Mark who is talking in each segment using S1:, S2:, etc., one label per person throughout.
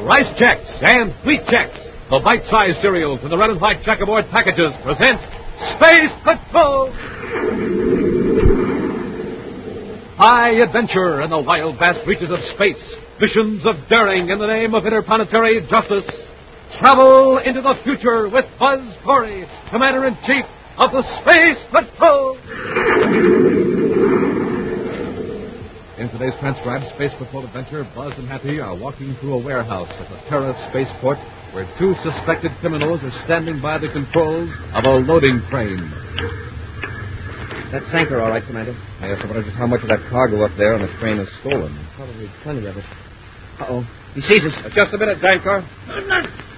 S1: Rice Chex and Wheat Chex, the bite-sized cereals in the red and white checkerboard packages, present Space Patrol! High adventure in the wild, vast reaches of space. Missions of daring in the name of interplanetary justice. Travel into the future with Buzz Corry, Commander-In-Chief of the Space Patrol! In today's transcribed Space Patrol adventure, Buzz and Happy are walking through a warehouse at the Terra spaceport where two suspected criminals are standing by the controls of a loading crane.
S2: That's Zanker, all right, Commander.
S3: Yes, I wonder just how much of that cargo up there on the train is stolen.
S2: Probably plenty of it. Uh-oh. He sees us.
S3: Just a minute, Zanker.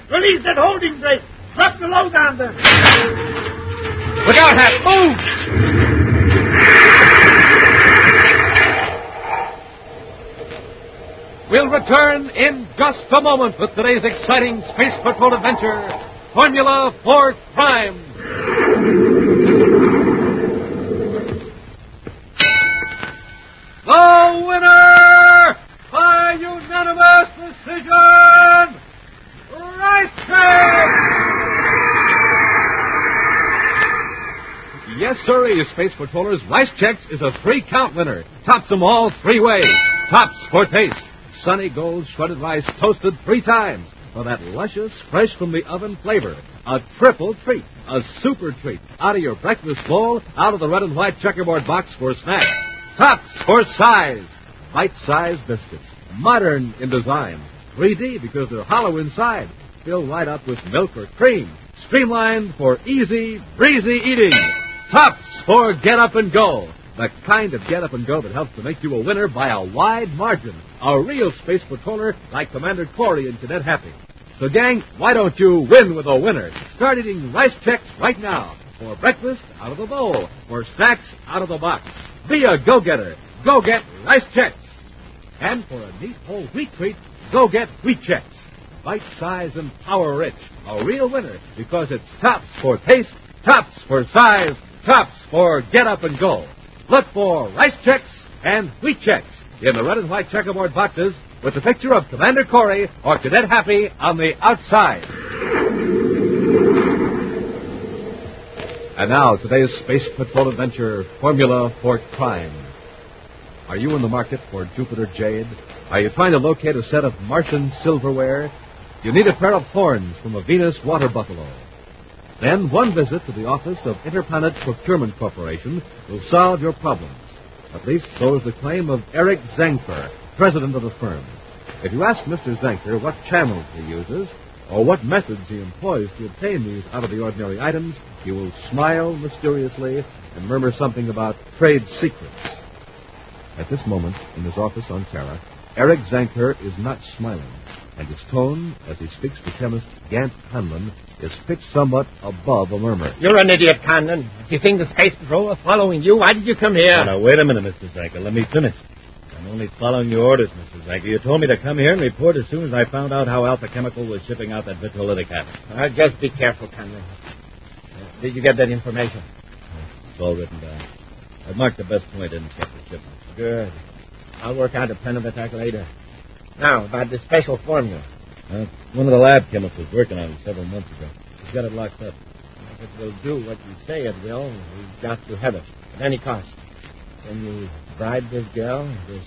S4: Release that holding brake. Drop the load on them.
S3: Look out, Hap. Move!
S1: We'll return in just a moment with today's exciting Space Patrol adventure, Formula for Crime. The winner by unanimous decision, Rice Chex! Yes, sir, Space Patrollers, Rice Chex is a 3-count winner. Tops them all 3 ways. Tops for taste. Sunny Gold shredded rice toasted 3 times for that luscious, fresh-from-the-oven flavor. A triple treat, a super treat, out of your breakfast bowl, out of the red and white checkerboard box for snacks. Tops for size. Bite-sized biscuits, modern in design. 3D because they're hollow inside, filled right up with milk or cream. Streamlined for easy, breezy eating. Tops for get up and go. The kind of get up and go that helps to make you a winner by a wide margin. A real Space Patroller like Commander Corry and Cadet Happy. So, gang, why don't you win with a winner? Start eating Rice Chex right now. For breakfast, out of the bowl. For snacks, out of the box. Be a go-getter. Go get Rice Chex. And for a neat whole wheat treat, go get Wheat Chex. Bite-size and power-rich. A real winner because it's tops for taste, tops for size, tops for get up and go. Look for Rice Chex and Wheat Chex in the red and white checkerboard boxes with the picture of Commander Corry or Cadet Happy on the outside. And now, today's Space Patrol adventure, Formula for Crime. Are you in the market for Jupiter jade? Are you trying to locate a set of Martian silverware? You need a pair of horns from a Venus water buffalo. Then one visit to the office of Interplanet Procurement Corporation will solve your problems. At least so is the claim of Eric Zanker, president of the firm. If you ask Mr. Zanker what channels he uses or what methods he employs to obtain these out-of-the-ordinary items, he will smile mysteriously and murmur something about trade secrets. At this moment, in his office on Terra, Eric Zanker is not smiling, and his tone, as he speaks to chemist Gant Hanlon, is pitched somewhat above a murmur.
S4: You're an idiot, Condon. If you think the Space Patrol are following you, why did you come here?
S3: Now, wait a minute, Mr. Zanker. Let me finish. I'm only following your orders, Mr. Zanker. You told me to come here and report as soon as I found out how Alpha Chemical was shipping out that vitrolytic acid.
S4: Just be careful, Condon. Did you get that information?
S3: It's all written down. I've marked the best point in separate shipments.
S4: Good. I'll work out a plan of attack later. Now, about the special formula.
S3: One of the lab chemists was working on it several months ago. He's got it locked up.
S4: If it will do what you say it will, we've got to have it at any cost. Can you bribe this girl, this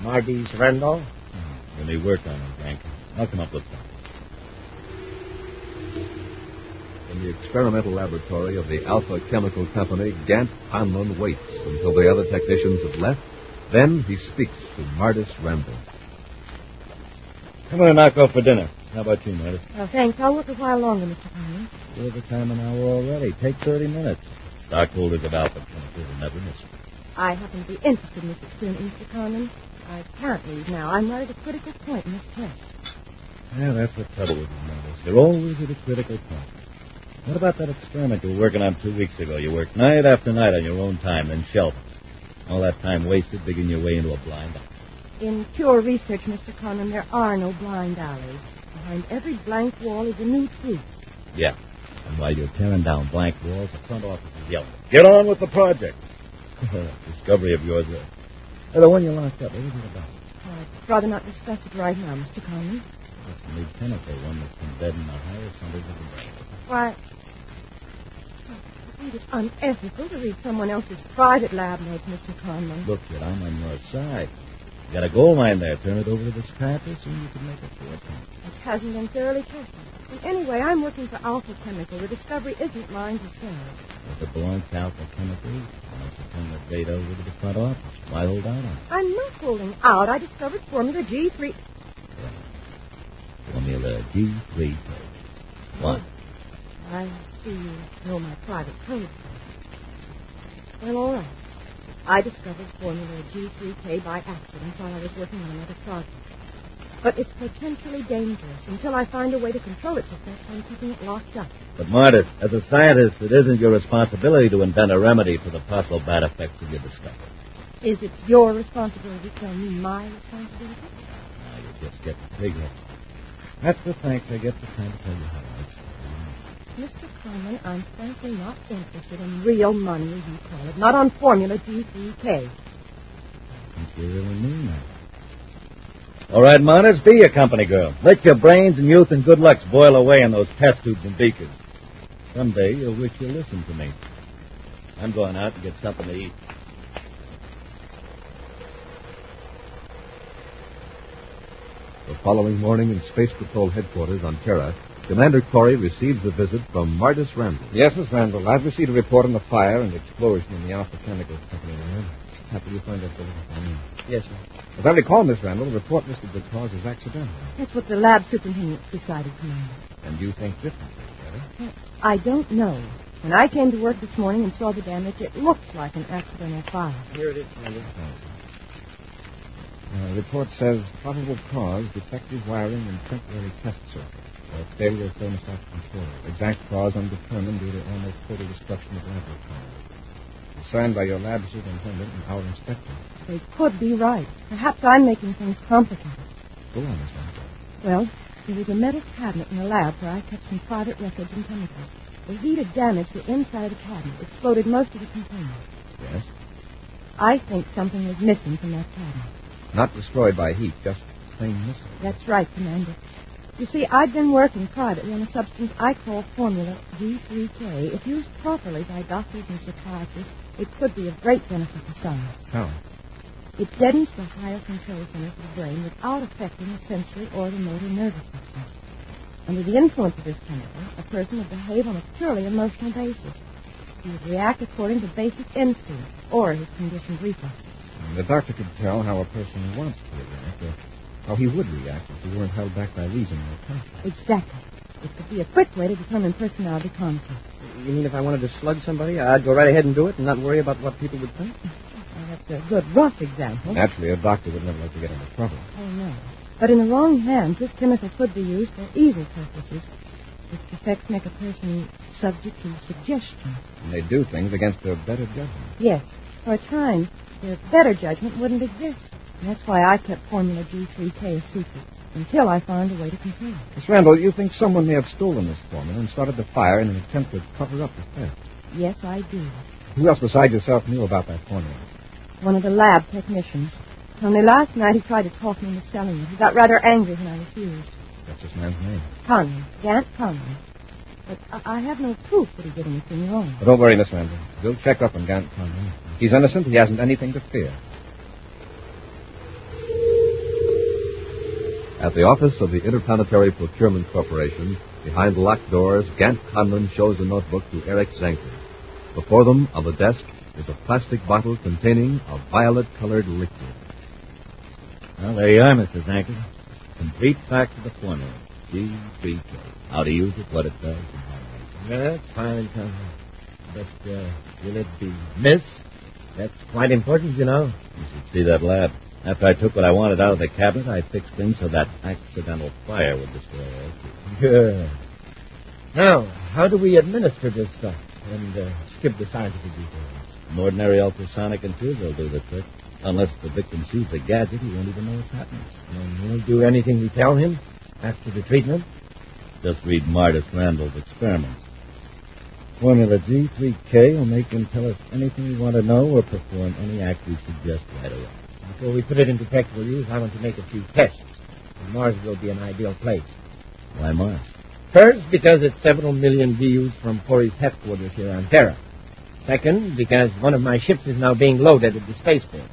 S4: Mardis Randall?
S3: Let me work on it, Zanker. I'll come up with something.
S1: In the experimental laboratory of the Alpha Chemical Company, Gant Hanlon waits until the other technicians have left. Then he speaks to Mardis Randall.
S3: I'm going to knock off for dinner. How about you, Mardis?
S5: Oh, thanks. I'll work a while longer, Mr. Conley.
S3: We're the time an hour already. Take 30 minutes. Stockholders of Alpha Chemical will never miss it.
S5: I happen to be interested in this experiment, Mr. Conlon. I can't leave now. I'm right at a critical point in this test.
S3: Yeah, that's the trouble with you, Mardis. You're always at a critical point. What about that experiment you were working on 2 weeks ago? You worked night after night on your own time, then shelved it. All that time wasted digging your way into a blind alley.
S5: In pure research, Mr. Conlon, there are no blind alleys. Behind every blank wall is a new truth.
S3: Yeah. And while you're tearing down blank walls, the front office is yelling, "Get on with the project." Discovery of yours. The one you locked up. What is it about?
S5: I'd rather not discuss it right now, Mr. Conlon.
S3: It's a new chemical, one that can deaden the higher centers of the brain.
S5: Why, I think it's unethical to read someone else's private lab notes, Mr. Conley.
S3: Look, kid, I'm on your side. You got a gold mine there. Turn it over to the psychiatrist, and you can make a fortune.
S5: It hasn't been thoroughly tested. And anyway, I'm working for Alpha Chemical. The discovery isn't mine to sell.
S3: If it belongs to Alpha Chemicals, why don't you turn the data over to the front office? Why hold out on it?
S5: I'm not holding out. I discovered Formula G3.
S3: Formula G3K. What?
S5: I see you know my private code. Well, all right. I discovered Formula G3K by accident while I was working on another project. But it's potentially dangerous. Until I find a way to control its effects, I'm keeping it locked up.
S3: But, Martis, as a scientist, it isn't your responsibility to invent a remedy for the possible bad effects of your discovery.
S5: Is it your responsibility to tell me my responsibility?
S3: Now you're just getting bigger. That's the thanks I get for trying to tell you how I explain.
S5: Mr. Conley, I'm frankly not interested in real money, as you call it. Not on Formula G3K.
S3: I think you really mean that. All right, Martis, be a company girl. Let your brains and youth and good looks boil away in those test tubes and beakers. Someday you'll wish you listened to me. I'm going out to get something to eat.
S1: The following morning in Space Patrol headquarters on Terra, Commander Corry receives a visit from Martis Randall.
S2: Yes, Miss Randall. I've received a report on the fire and explosion in the Alpha Chemical Company lab. Happy you find that for me. Yes, sir. As I recall, Miss Randall, the report listed the cause as accidental.
S5: That's what the lab superintendent decided, Commander.
S2: And you think differently, Terry?
S5: I don't know. When I came to work this morning and saw the damage, it looked like an accidental fire.
S2: Here it is, Commander. The report says probable cause, defective wiring in temporary test circuit. Failure of thermostat control. Exact cause undetermined due to almost total destruction of laboratory. Signed by your lab superintendent and our inspector.
S5: They could be right. Perhaps I'm making things complicated.
S2: Go on, Miss Randall.
S5: Well, there was a metal cabinet in the lab where I kept some private records and chemicals. The heat had damaged the inside of the cabinet, exploded most of the containers.
S2: Yes?
S5: I think something was missing from that cabinet.
S2: Not destroyed by heat, just plain missing.
S5: That's right, Commander. You see, I've been working privately on a substance I call Formula G3K. If used properly by doctors and psychiatrists, it could be of great benefit to science.
S2: How?
S5: It deadens the higher control centers of the brain without affecting the sensory or the motor nervous system. Under the influence of this chemical, a person would behave on a purely emotional basis. He would react according to basic instincts or his conditioned reflexes.
S2: The doctor could tell how a person wants to react, or how he would react if he weren't held back by reason or conscience.
S5: Exactly. It could be a quick way to determine personality conflicts.
S4: You mean if I wanted to slug somebody, I'd go right ahead and do it and not worry about what people would think?
S5: Well, that's a good rough example.
S2: Naturally, a doctor would never like to get into trouble.
S5: Oh, no. But in the wrong hands, this chemical could be used for evil purposes. Its effects make a person subject to suggestion.
S2: And they do things against their better judgment.
S5: Yes. For a time, their better judgment wouldn't exist. And that's why I kept Formula G3K a secret, until I found a way to control it.
S2: Miss Randall, you think someone may have stolen this formula and started the fire in an attempt to cover up the theft?
S5: Yes, I do.
S2: Who else besides yourself knew about that formula?
S5: One of the lab technicians. Only last night he tried to talk me into selling it. He got rather angry when I refused.
S2: What's this man's name?
S5: Conley. Gant Conley. But I have no proof that he did anything wrong.
S2: But don't worry, Miss Randall. We'll check up on Gant Conley. He's innocent. He hasn't anything to fear.
S1: At the office of the Interplanetary Procurement Corporation, behind the locked doors, Gant Conlon shows a notebook to Eric Zanker. Before them, on the desk, is a plastic bottle containing a violet-colored liquid.
S3: Well, there you are, Mr. Zanker. Complete facts of the formula. G3K. How to use it, what it does, and how to make it.
S4: That's fine, Conley. But will it be missed? That's quite important, you know.
S3: You should see that lab. After I took what I wanted out of the cabinet, I fixed things so that accidental fire would destroy everything.
S4: Good. Now, how do we administer this stuff and skip the scientific details?
S3: An ordinary ultrasonic intruder will do the trick. Unless the victim sees the gadget, he won't even know what's happening.
S4: And he'll do anything we tell him after the treatment?
S3: Just read Martis Randall's experiments. Formula G3K will make him tell us anything we want to know or perform any act we suggest right away.
S4: Before we put it into practical use, I want to make a few tests. Mars will be an ideal place.
S3: Why Mars?
S4: First, because it's several million views from Corry's headquarters here on Terra. Second, because one of my ships is now being loaded at the spaceport.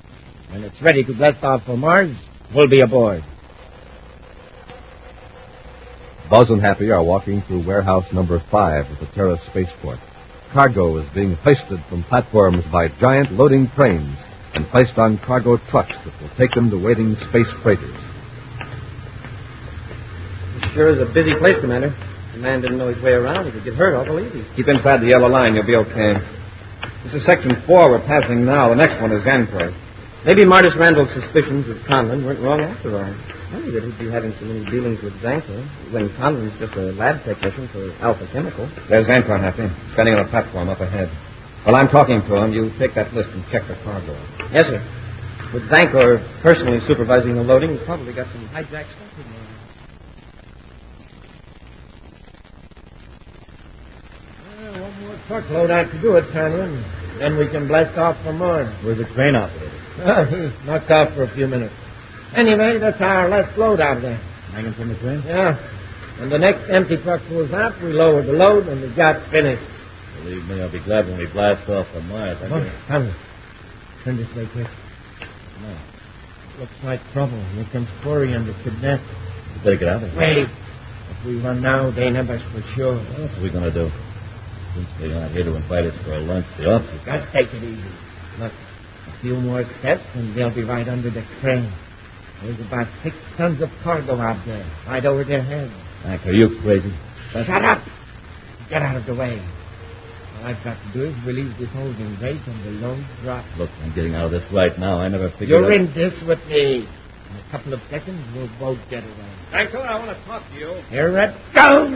S4: When it's ready to blast off for Mars, we'll be aboard.
S1: Buzz and Happy are walking through warehouse number 5 at the Terra spaceport. Cargo is being hoisted from platforms by giant loading cranes and placed on cargo trucks that will take them to waiting space freighters.
S6: This sure is a busy place, Commander. The man didn't know his way around. He could get hurt awful easy.
S2: Keep inside the yellow line. You'll be okay. This is Section 4 we're passing now. The next one is Anchor.
S6: Maybe Martis Randall's suspicions of Conlon weren't wrong after all. Funny that he'd be having so many dealings with Zanker when Conlon's just a lab technician for Alpha Chemical.
S2: There's Anchor, Happy, standing on a platform up ahead. While I'm talking to him, you take that list and check the cargo.
S6: Yes, sir. With Zanker personally supervising the loading, he's probably got some hijacked stuff in there.
S4: One more truckload out to do it, Conlon. Then we can blast off for Mars.
S3: Where's the crane operator?
S4: He's knocked out for a few minutes. Anyway, that's our last load out there.
S3: Hanging from the crane?
S4: Yeah. When the next empty truck pulls out, we lower the load and the job's finished.
S3: Believe me, I'll be glad when we blast off from Mars.
S4: Come. Turn this way, quick.
S3: No.
S4: Looks like trouble. Here comes Corry and the cadet.
S3: You better get out of here.
S4: Wait. If we run now, they have us for sure.
S3: What are we going to do? Since they're not here to invite us for a lunch, the officers...
S4: Just take it easy. Look, a few more steps and they'll be right under the crane. There's about 6 tons of cargo out there, right over their heads.
S3: Mac, are you crazy?
S4: Shut up! Get out of the way. All I've got to do is release this holding brake and the load drops.
S3: Look, I'm getting out of this right now. I never figured
S4: You're
S3: out...
S4: in this with me. In a couple of seconds, we'll both get away.
S2: Anchor, I want to talk to you.
S4: Here it goes!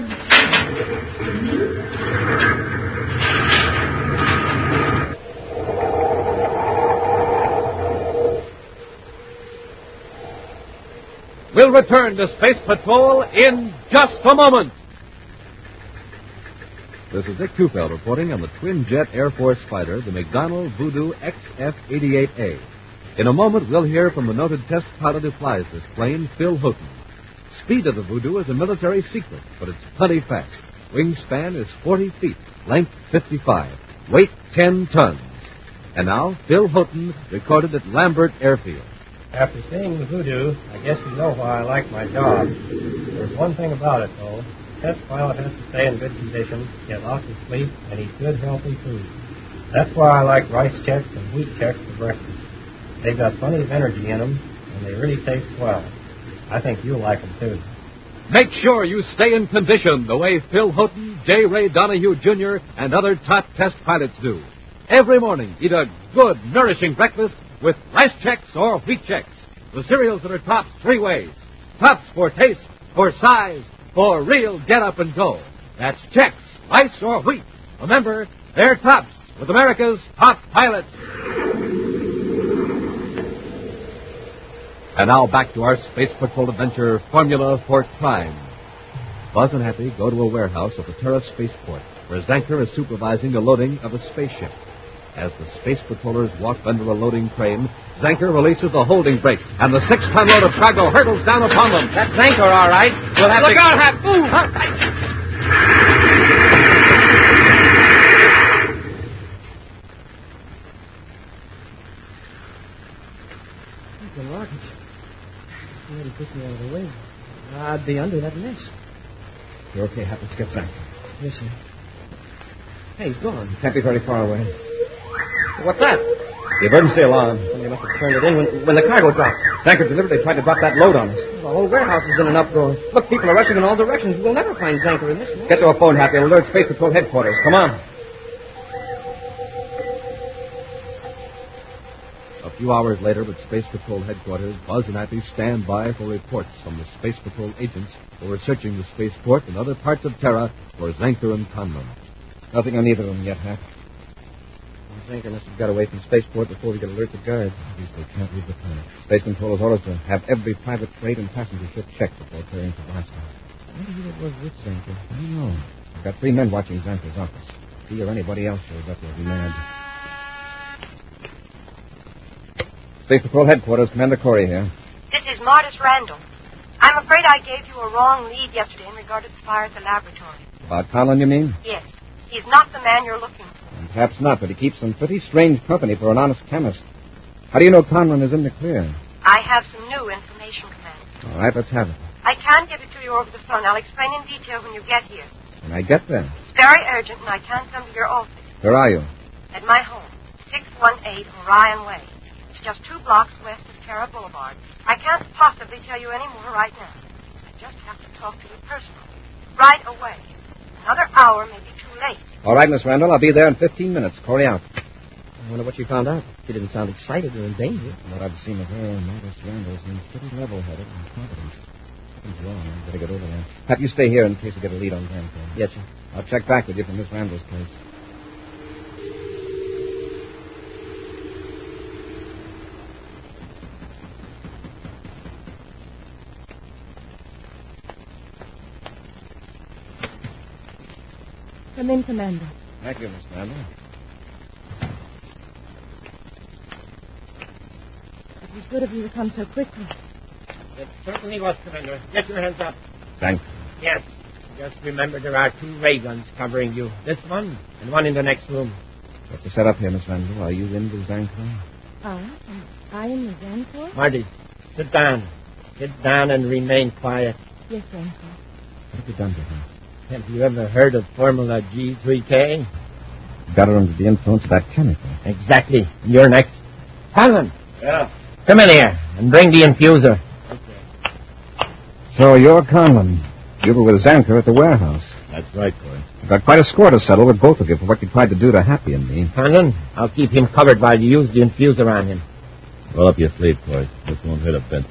S1: We'll return to Space Patrol in just a moment. This is Dick Kufeld reporting on the twin-jet Air Force fighter, the McDonnell Voodoo XF-88A. In a moment, we'll hear from the noted test pilot who flies this plane, Phil Houghton. Speed of the Voodoo is a military secret, but it's plenty fast. Wingspan is 40 feet, length 55, weight 10 tons. And now, Phil Houghton, recorded at Lambert Airfield.
S6: After seeing the Voodoo, I guess you know why I like my job. There's one thing about it, though. Test pilot has to stay in good condition, get lots of sleep, and eat good, healthy food. That's why I like rice checks and wheat checks for breakfast. They've got plenty of energy in them, and they really taste well. I think you'll like them, too.
S1: Make sure you stay in condition the way Phil Houghton, J. Ray Donahue, Jr., and other top test pilots do. Every morning, eat a good, nourishing breakfast with rice checks or wheat checks, the cereals that are tops 3 ways. Tops for taste, for size, for real get up and go. That's checks, rice or wheat. Remember, they're tops with America's top pilots. And now back to our Space Patrol adventure, Formula for Crime. Buzz and Happy go to a warehouse at the Terra spaceport, where Zanker is supervising the loading of a spaceship. As the Space Patrollers walk under a loading crane, Zanker releases the holding brake, and the 6-ton load of cargo hurtles down upon them.
S6: That's Zanker, all right. We'll have
S1: Look
S6: to...
S1: out, Hap! Move!
S6: The rockets. You already pushed me out of the way. I'd be under that mess.
S2: You're okay, Hap. Let's get Zanker.
S6: Yes, sir. Hey, he's gone.
S2: Can't be very far away.
S6: What's that?
S2: The emergency alarm.
S6: Somebody must have turned it in when the cargo dropped.
S2: Zanker delivered. They tried to drop that load on us.
S6: The whole warehouse is in an uproar. Look, people are rushing in all directions. We'll never find Zanker in this mess.
S2: Get to a phone, Happy. Alert Space Patrol headquarters. Come on.
S1: A few hours later, at Space Patrol headquarters, Buzz and Happy stand by for reports from the Space Patrol agents who are searching the spaceport and other parts of Terra for Zanker and Conlon.
S2: Nothing on either of them yet, Hap.
S6: Zanker must have got away from spaceport before we could alert the guards.
S2: At least they can't leave the planet. Space Controller's orders to have every private freight and passenger ship checked before clearing for blast off. I wonder who it was with Zanker. I don't know. I've got 3 men watching Zanker's office. If he or anybody else shows up, they'll be mad. Space Patrol headquarters, Commander Corry here.
S5: This is Martis Randall.
S7: I'm afraid I gave you a wrong lead yesterday in regard to the fire at the laboratory.
S2: About Conlon, you mean?
S7: Yes. He's not the man you're looking for.
S2: Perhaps not, but he keeps some pretty strange company for an honest chemist. How do you know Conlon is in the clear?
S7: I have some new information, Commander.
S2: All right, let's have it.
S7: I can't give it to you over the phone. I'll explain in detail when you get here.
S2: When I get there.
S7: It's very urgent, and I can't come to your office.
S2: Where are you?
S7: At my home, 618 Orion Way. It's just 2 blocks west of Terra Boulevard. I can't possibly tell you any more right now. I just have to talk to you personally. Right away. Another hour may be too late.
S2: All right, Miss Randall. I'll be there in 15 minutes. Corry out.
S8: I wonder what she found out. She didn't sound excited or in danger.
S2: What I've seen of her, Modest Randall seems pretty level-headed and competent. Something's wrong. I better get over there. Have you stay here in case we get a lead on Zanko.
S8: Yes, sir.
S2: I'll check back with you from Miss Randall's place.
S5: Come in, Commander.
S2: Thank you, Miss Randall.
S5: It was good of you to come so quickly.
S4: It certainly was, Commander. Get your hands up.
S2: Thanks.
S4: Yes. Just remember there are 2 ray guns covering you. This one and one in the next room.
S2: What's the setup here, Miss Randall? Are you in the Zanko?
S5: I in the Zanko?
S4: Marty, sit down. Sit down and remain quiet.
S5: Yes, Zanko.
S2: What have you done to her?
S4: Have you ever heard of Formula G3K?
S2: Got her under the influence of that chemical.
S4: Exactly. You're next. Conlon,
S3: Yeah.
S4: come in here and bring the infuser.
S2: So you're Conlon. You were with Zanker at the warehouse.
S3: That's right, Corey.
S2: I've got quite a score to settle with both of you for what you tried to do to Happy and me.
S4: Conlon, I'll keep him covered while you use the infuser on him.
S3: Roll up your sleeve, Corey. This won't hurt a bit.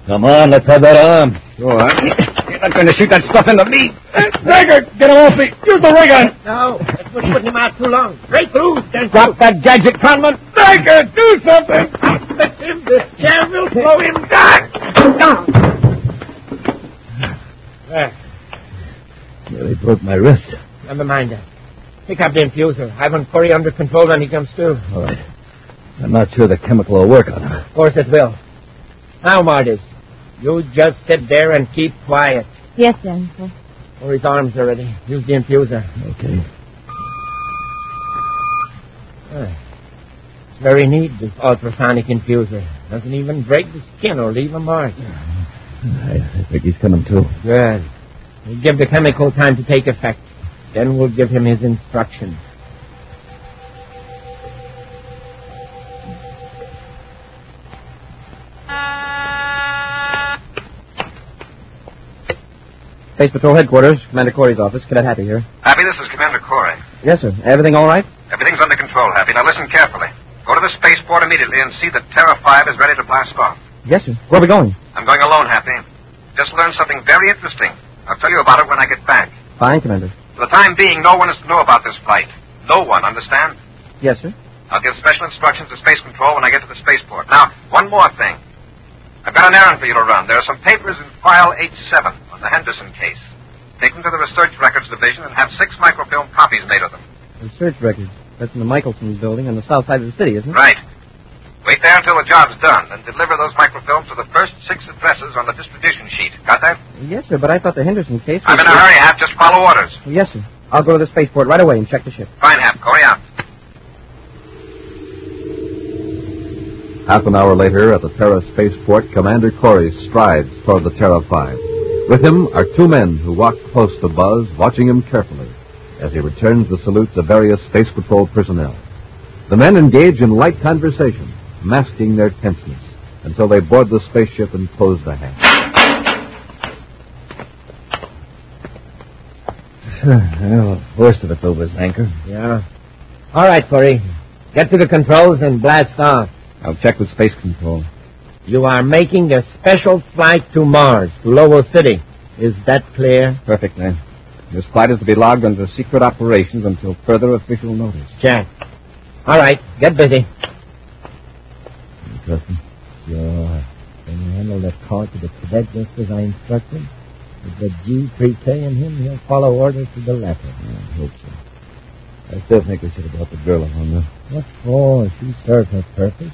S3: Come on, let's have that arm.
S2: Sure. You're not going to shoot that stuff into me.
S3: Zanker, get him off me. Use the ray gun.
S4: No, that would put him out too long. Break loose, then
S2: Drop that gadget, Conlon.
S3: Zanker, do something.
S4: Let him. The chair will blow him down. There.
S3: Nearly broke my wrist.
S4: Never mind that. Pick up the infuser. I want Corry under control when he comes to.
S3: All right. I'm not sure the chemical will work on him.
S4: Of course it will. Now, Marty, you just sit there and keep quiet.
S5: Yes, Zanko.
S4: Corey's arms are ready. Use the infuser.
S3: Okay.
S4: It's very neat, this ultrasonic infuser. Doesn't even break the skin or leave a mark.
S3: I think he's coming to.
S4: Good. We'll give the chemical time to take effect. Then we'll give him his instructions.
S8: Space Patrol Headquarters, Commander Corry's office. Cadet Happy here.
S9: Happy, this is Commander Corry.
S8: Yes, sir. Everything all right?
S9: Everything's under control, Happy. Now listen carefully. Go to the spaceport immediately and see that Terra 5 is ready to blast off.
S8: Yes, sir. Where are we going?
S9: I'm going alone, Happy. Just learned something very interesting. I'll tell you about it when I get back.
S8: Fine, Commander.
S9: For the time being, no one is to know about this flight. No one, understand?
S8: Yes, sir.
S9: I'll give special instructions to Space Control when I get to the spaceport. Now, one more thing. I've got an errand for you to run. There are some papers in file H7 on the Henderson case. Take them to the Research Records Division and have 6 microfilm copies made of them.
S8: Research records. That's in the Michelson building on the south side of the city, isn't it?
S9: Right. Wait there until the job's done, and deliver those microfilms to the first 6 addresses on the distribution sheet. Got that?
S8: Yes, sir, but I thought the Henderson case was...
S9: I'm in a hurry, Hap. Just follow orders.
S8: Yes, sir. I'll go to the spaceport right away and check the ship.
S9: Fine, Hap. Corry out.
S1: Half an hour later, at the Terra spaceport, Commander Corry strides toward the Terra 5. With him are 2 men who walk close to Buzz, watching him carefully as he returns the salutes of various Space Patrol personnel. The men engage in light conversation, masking their tenseness, until they board the spaceship and close the hatch.
S3: Well, worst of it's over, Zanker.
S4: Yeah. All right, Corry. Get to the controls and blast off.
S2: I'll check with Space Control.
S4: You are making a special flight to Mars, to Lowell City. Is that clear?
S2: Perfectly. This flight is to be logged under secret operations until further official notice.
S4: Check. All right, get busy.
S3: You trust him?
S4: Sure. Can you handle that call to the cadet just as I instructed? With the G3K in him, he'll follow orders to the letter.
S3: I hope so. I still think we should have brought the girl along, though.
S4: What for? She served her purpose.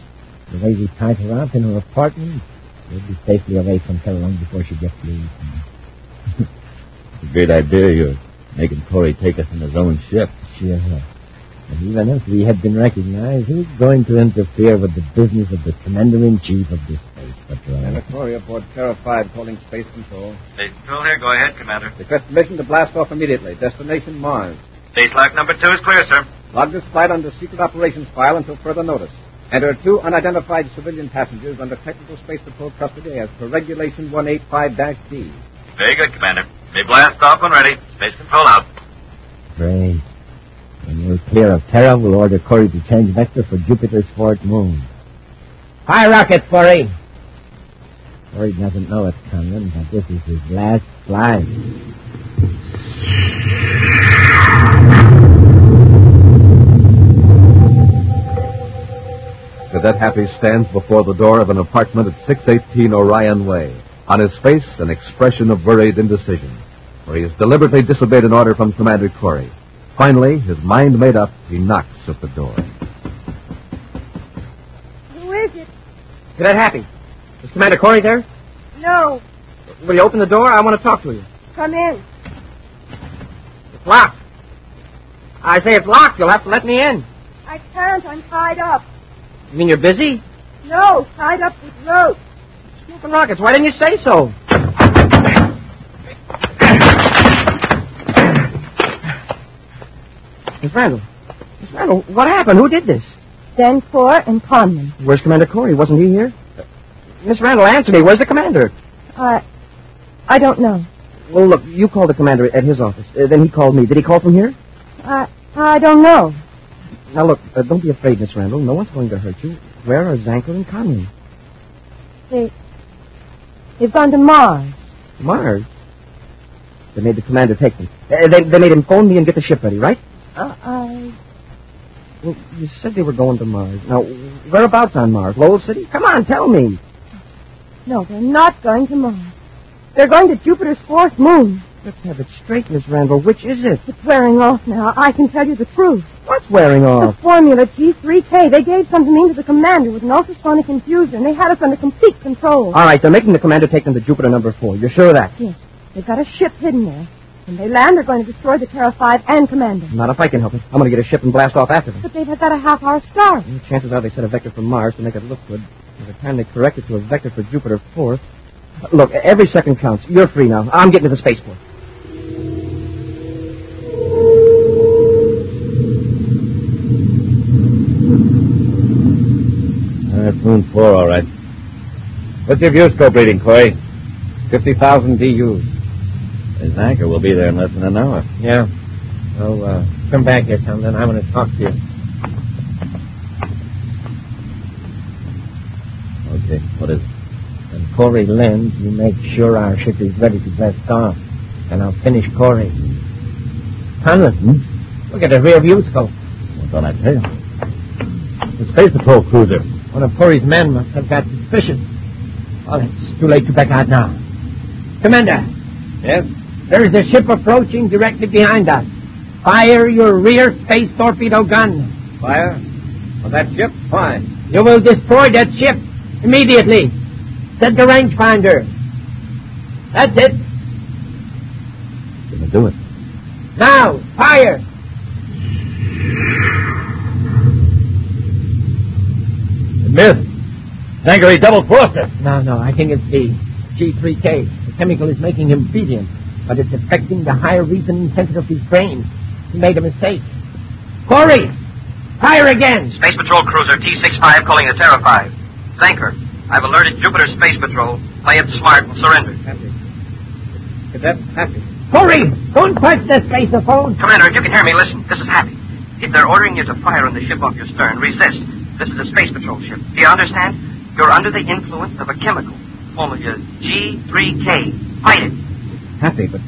S4: The way we tied her up in her apartment, We'll be safely away from her long before she gets loose.
S3: It's a great idea you're making Corry take us in his own ship.
S4: Sure. And even if we had been recognized, who's going to interfere with the business of the Commander-In-Chief of this space patrol?
S2: Commander Corry aboard Terra 5 calling Space Control.
S9: Space Control here. Go ahead, Commander.
S2: Request permission to blast off immediately. Destination Mars.
S9: Space lock number 2 is clear, sir.
S2: Log this flight under secret operations file until further notice. Enter 2 unidentified civilian passengers under Technical Space Patrol custody as per Regulation 185-D.
S9: Very good, Commander. May blast off when ready. Space Control out.
S4: Great. When we're clear of Terra, we'll order Corry to change vector for Jupiter's fourth moon. Fire rockets, Corry! Corry doesn't know it, Conlon, but this is his last flight.
S1: Cadet Happy stands before the door of an apartment at 618 Orion Way. On his face, an expression of worried indecision, for he has deliberately disobeyed an order from Commander Corry. Finally, his mind made up, he knocks at the door.
S5: Who is it?
S8: Cadet Happy. Is Commander Corry there?
S5: No.
S8: Will you open the door? I want to talk to you.
S5: Come in.
S8: It's locked. I say it's locked. You'll have to let me in.
S5: I can't. I'm tied up.
S8: You mean you're busy?
S5: No, tied up with rope.
S8: Smoking rockets. Why didn't you say so? Miss Randall. Miss Randall, what happened? Who did this?
S5: Denfor and Conlon.
S8: Where's Commander Corry? Wasn't he here? Miss Randall, answer me. Where's the commander?
S5: I don't know.
S8: Well, look, you called the commander at his office. Then he called me. Did he call from here?
S5: I don't know.
S8: Now, look, don't be afraid, Miss Randall. No one's going to hurt you. Where are Zanker and Conlon?
S5: They've gone to Mars.
S8: Mars? They made the commander take them. They made him phone me and get the ship ready, right? Well, you said they were going to Mars. Now, whereabouts on Mars? Lowell City? Come on, tell me.
S5: No, they're not going to Mars. They're going to Jupiter's fourth moon.
S8: Let's have it straight, Miss Randall. Which is it?
S5: It's wearing off now. I can tell you the truth.
S8: What's wearing off?
S5: The formula G3K. They gave something in to the commander with an ultrasonic infusion. They had us under complete control.
S8: All right, they're making the commander take them to Jupiter number 4. You're sure of that?
S5: Yes. They've got a ship hidden there. When they land, they're going to destroy the Terra 5 and Commander.
S8: Not if I can help it. I'm going to get a ship and blast off after them.
S5: But they've got a half-hour start.
S8: Well, chances are they set a vector from Mars to make it look good. By the time they correct it to a vector for Jupiter 4th... Look, every second counts. You're free now. I'm getting to the spaceport.
S3: That's Moon 4, all right. What's your viewscope reading, Corry?
S2: 50,000 DUs.
S3: His anchor will be there in less than an hour.
S4: Yeah. So, come back here, Conlon. I want to talk to you.
S3: Okay, what is it?
S4: When Corry lands, you make sure our ship is ready to blast off. And I'll finish Corry. Conlon, look at the rear viewscope.
S3: What thought I'd tell you? The Space Patrol cruiser.
S4: One of Corry's men must have got suspicious. Well, it's too late to back out now. Commander.
S2: Yes?
S4: There is a ship approaching directly behind us. Fire your rear space torpedo gun.
S2: Fire? On that ship? Fine.
S4: You will destroy that ship immediately. Set the rangefinder. That's it.
S3: Gonna do it.
S4: Now, fire.
S3: It missed. Zanker, double-crossed us.
S4: No, I think it's the G3K. The chemical is making him obedient, but it's affecting the higher reasoning centers of his brain. He made a mistake. Corry! Fire again!
S9: Space Patrol Cruiser T-65 calling the Terra 5. Zanker, I've alerted Jupiter Space Patrol. Play it smart and surrender.
S2: Happy. Cadet Happy.
S4: Corry! Don't touch the spaceophone!
S9: Commander, if you can hear me, listen. This is Happy. If they're ordering you to fire on the ship off your stern, resist. This is a Space Patrol ship. Do you understand? You're under the influence of a chemical. Formula G3K. Fight it.
S2: Happy, but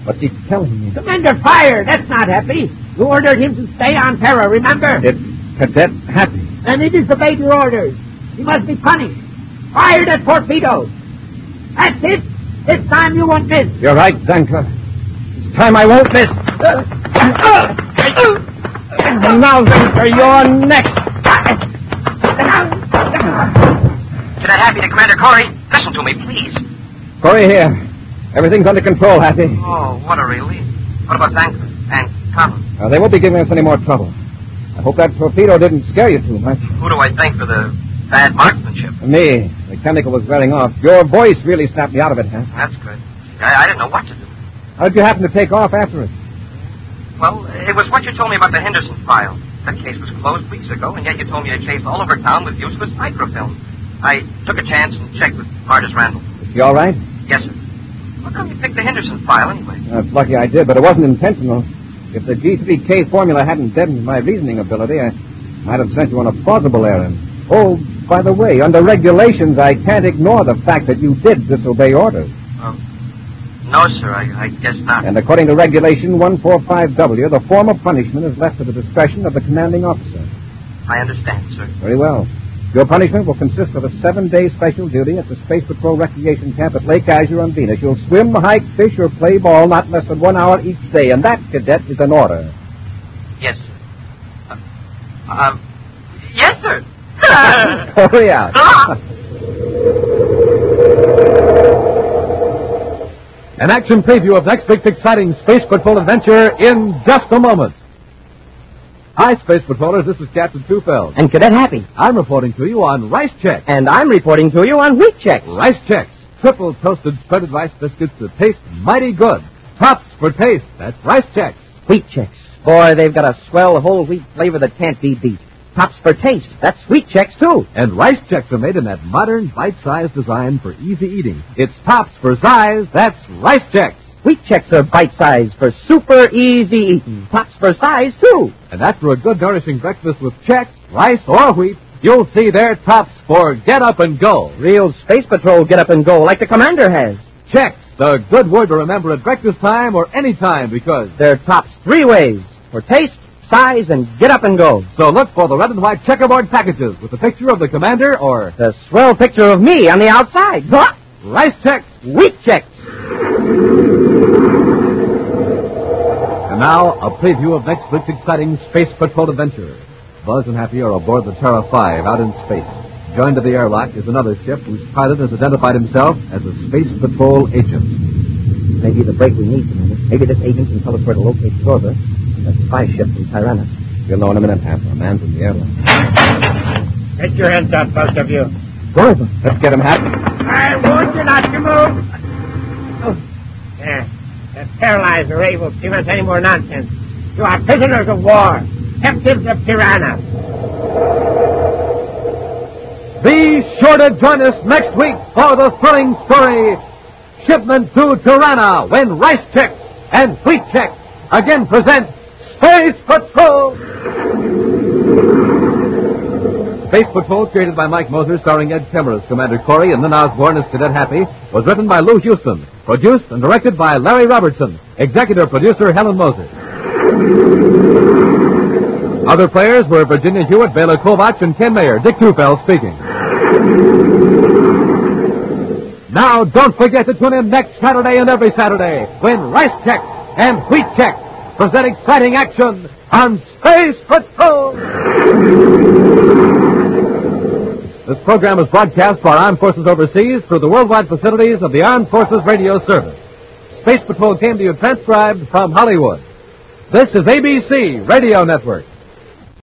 S2: what's he telling me?
S4: Commander, fire! That's not Happy. You ordered him to stay on Terra, remember?
S2: It's Cadet Happy.
S4: And he disobeyed your orders. He must be punished. Fire the torpedo. That's it. This time you won't miss.
S2: You're right, Zanker. This time I won't miss. And now, Zanker, you're next.
S9: Cadet Happy to Commander Corry. Listen to me, please.
S2: Corry here. Everything's under control, Happy.
S9: Oh, what a relief. What about Zankman and Conlon?
S2: They won't be giving us any more trouble. I hope that torpedo didn't scare you too much.
S9: Who do I thank for the bad marksmanship?
S2: Me. The chemical was wearing off. Your voice really snapped me out of it, Hank.
S9: That's good. I didn't know what to do.
S2: How did you happen to take off after us?
S9: Well, it was what you told me about the Henderson file. That case was closed weeks ago, and yet you told me to chase all over town with useless microfilm. I took a chance and checked with Artis Randall.
S2: Is she all right?
S9: Yes, sir. How come you picked the Henderson file, anyway?
S2: It's lucky I did, but it wasn't intentional. If the G3K formula hadn't deadened my reasoning ability, I might have sent you on a plausible errand. Oh, by the way, under regulations, I can't ignore the fact that you did disobey orders.
S9: No, sir, I guess not.
S2: And according to Regulation 145W, the form of punishment is left to the discretion of the commanding officer.
S9: I understand, sir.
S2: Very well. Your punishment will consist of a 7-day special duty at the Space Patrol Recreation Camp at Lake Azure on Venus. You'll swim, hike, fish, or play ball not less than 1 hour each day, and that, Cadet, is an order.
S9: Yes, sir. Yes, sir.
S2: Hurry out.
S1: An action preview of next week's exciting Space Patrol adventure in just a moment. Hi, Space Patrollers. This is Captain Tufeld.
S8: And Cadet Happy.
S1: I'm reporting to you on Rice Chex.
S8: And I'm reporting to you on Wheat Chex.
S1: Rice Chex. Triple toasted spreaded rice biscuits that taste mighty good. Tops for taste. That's Rice Chex.
S8: Wheat Chex. Boy, they've got a swell whole wheat flavor that can't be beat. Tops for taste. That's Wheat Chex, too.
S1: And Rice Chex are made in that modern, bite-sized design for easy eating. It's tops for size. That's Rice Chex.
S8: Wheat Chex are bite-sized for super easy eating. Tops for size, too.
S1: And after a good, nourishing breakfast with Chex, rice, or wheat, you'll see their tops for get up and go.
S8: Real Space Patrol get up and go like the Commander has.
S1: Chex, the good word to remember at breakfast time or any time because
S8: they're tops 3 ways: for taste, size, and get up and go.
S1: So look for the red and white checkerboard packages with the picture of the Commander or
S8: the swell picture of me on the outside.
S1: Rice Chex,
S8: Wheat Chex.
S1: And now, a preview of next week's exciting Space Patrol adventure. Buzz and Happy are aboard the Terra 5 out in space. Joined to the airlock is another ship whose pilot has identified himself as a Space Patrol agent.
S8: Maybe the break we need, Commander. Maybe this agent can tell us where to locate Zorba, that spy ship from Tyrannus.
S2: You'll know in a minute, Hap. Our man's in the airlock.
S6: Get your hands up, both of you.
S2: Zorba. Let's get him, Hap.
S6: I warned you not to move. Oh, yeah. That paralyzer ray will prevent any more nonsense. You are prisoners of war, captives of Tyrannus.
S1: Be sure to join us next week for the thrilling story, Shipment to Tirana, when Rice Chex and Wheat Chex again present Space Patrol. Space Patrol, created by Mike Moser, starring Ed Kemmer as Commander Corry and Lynn Osborne as Cadet Happy, was written by Lou Houston, produced and directed by Larry Robertson, executive producer Helen Moser. Other players were Virginia Hewitt, Bela Kovach, and Ken Mayer. Dick Tufeld speaking. Now, don't forget to tune in next Saturday and every Saturday when Rice Chex and Wheat Chex present exciting action on Space Patrol. This program is broadcast for our armed forces overseas through the worldwide facilities of the Armed Forces Radio Service. Space Patrol came to you transcribed from Hollywood. This is ABC Radio Network.